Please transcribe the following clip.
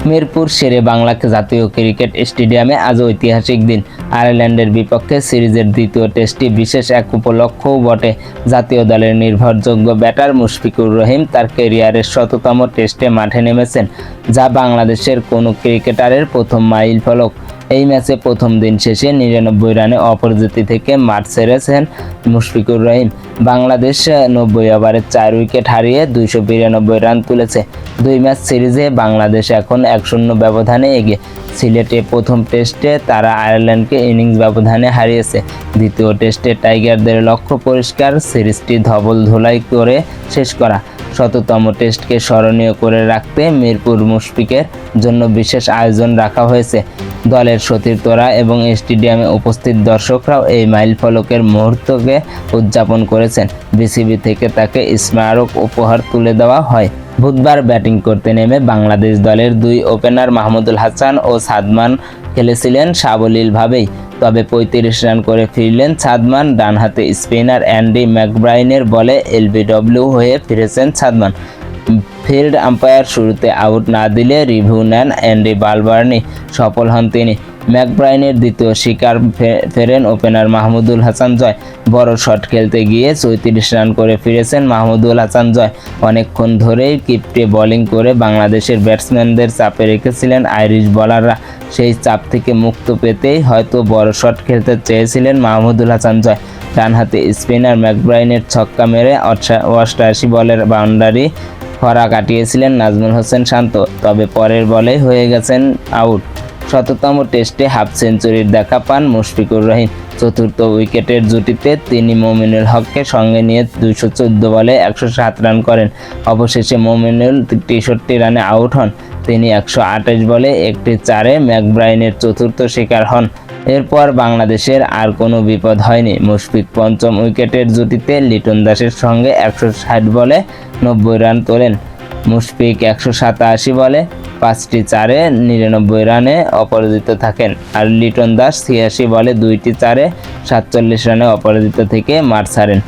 মিরপুর শেরে বাংলা জাতীয় ক্রিকেট স্টেডিয়ামে আজ ঐতিহাসিক দিন। আয়ারল্যান্ডের বিপক্ষে সিরিজের দ্বিতীয় টেস্টটি বিশেষ এক উপলক্ষও বটে। জাতীয় দলের নির্ভরযোগ্য ব্যাটার মুশফিকুর রহিম তার ক্যারিয়ারের ১০০তম টেস্টে মাঠে নেমেছেন, যা বাংলাদেশের কোনো ক্রিকেটারের প্রথম মাইলফলক। এই ম্যাচে প্রথম দিন শেষে ৯৯ রানে অপরাজিত থেকে মাঠ ছেড়েছেন মুশফিকুর রহিম। বাংলাদেশ ৯০ ওভারে ৪ উইকেট হারিয়ে ২৯২ রান তুলেছে। ২ ম্যাচ সিরিজে বাংলাদেশ এখন ১-০ ব্যবধানে এগিয়ে। সিলেটে প্রথম টেস্টে তারা আয়ারল্যান্ডকে ইনিংস ব্যবধানে হারিয়েছে। দ্বিতীয় টেস্টে টাইগারদের লক্ষ্য পরিষ্কার, সিরিজটি ধবল ধোলাই করে শেষ করা। ১০০তম টেস্টকে স্মরণীয় করে রাখতে মিরপুর মুশফিকের জন্য বিশেষ আয়োজন রাখা হয়েছে। দলের সতীর্থরা এবং স্টেডিয়ামে উপস্থিত দর্শকরাও এই মাইলফলকের মুহূর্তকে উদযাপন করেছেন। বিসিবি থেকে তাকে স্মারক উপহার তুলে দেওয়া হয়। বুধবার ব্যাটিং করতে নেমে বাংলাদেশ দলের ২ ওপেনার মাহমুদুল হাসান ও সাদমান খেলেছিলেন সাবলীলভাবেই। তবে ৩৫ রান করে ফিরলেন সাদমান। ডানহাতে স্পিনার অ্যান্ডি ম্যাকব্রাইনের বলে এলবিডব্লিউ হয়ে ফিরেছেন সাদমান। ফিল্ড আম্পায়ার শুরুতে আউট না দিলে রিভিউ নেন অ্যান্ডি বালবার্নি। সফল হন তিনি। ম্যাকব্রাইনের দ্বিতীয় শিকার ফেরেন ওপেনার মাহমুদুল হাসান জয়। বড় শট খেলতে গিয়ে ৩৪ রান করে ফিরেছেন মাহমুদুল হাসান জয়। অনেকক্ষণ ধরেই কিপ্টে বোলিং করে বাংলাদেশের ব্যাটসম্যানদের চাপে রেখেছিলেন আইরিশ বোলাররা। সেই চাপ থেকে মুক্ত পেতেই হয়তো বড় শট খেলতে চেয়েছিলেন মাহমুদুল হাসান জয়। ডানহাতে স্পিনার ম্যাকব্রাইনের ছক্কা মেরে ৮৮ বলের বাউন্ডারি খরা কাটিয়েছিলেন নাজমুল হোসেন শান্ত, তবে পরের বলেই হয়ে গেছেন আউট। ১০০তম টেস্টে হাফ সেঞ্চুরির দেখা পান মুশফিকুর রহিম। চতুর্থ উইকেটের জুটিতে তিনি মমিনুল হককে সঙ্গে নিয়ে ২১৪ বলে ১০৭ রান করেন। অবশেষে মমিনুল ৬৩ রানে আউট হন। তিনি ১২৮ বলে একটি ৪-এ ম্যাকব্রাইনের চতুর্থ শিকার হন। এরপর বাংলাদেশের আর কোনো বিপদ হয়নি। মুশফিক পঞ্চম উইকেটের জুটিতে লিটন দাসের সঙ্গে ১৬০ বলে ৯০ রান তোলেন। মুশফিক ১৮৭ বলে ৫টি ৪-এ ৯৯ রানে অপরাজিত থাকেন, আর লিটন দাস ৮৬ বলে ২টি ৪-এ ৪৭ রানে অপরাজিত থেকে মাঠ ছাড়েন।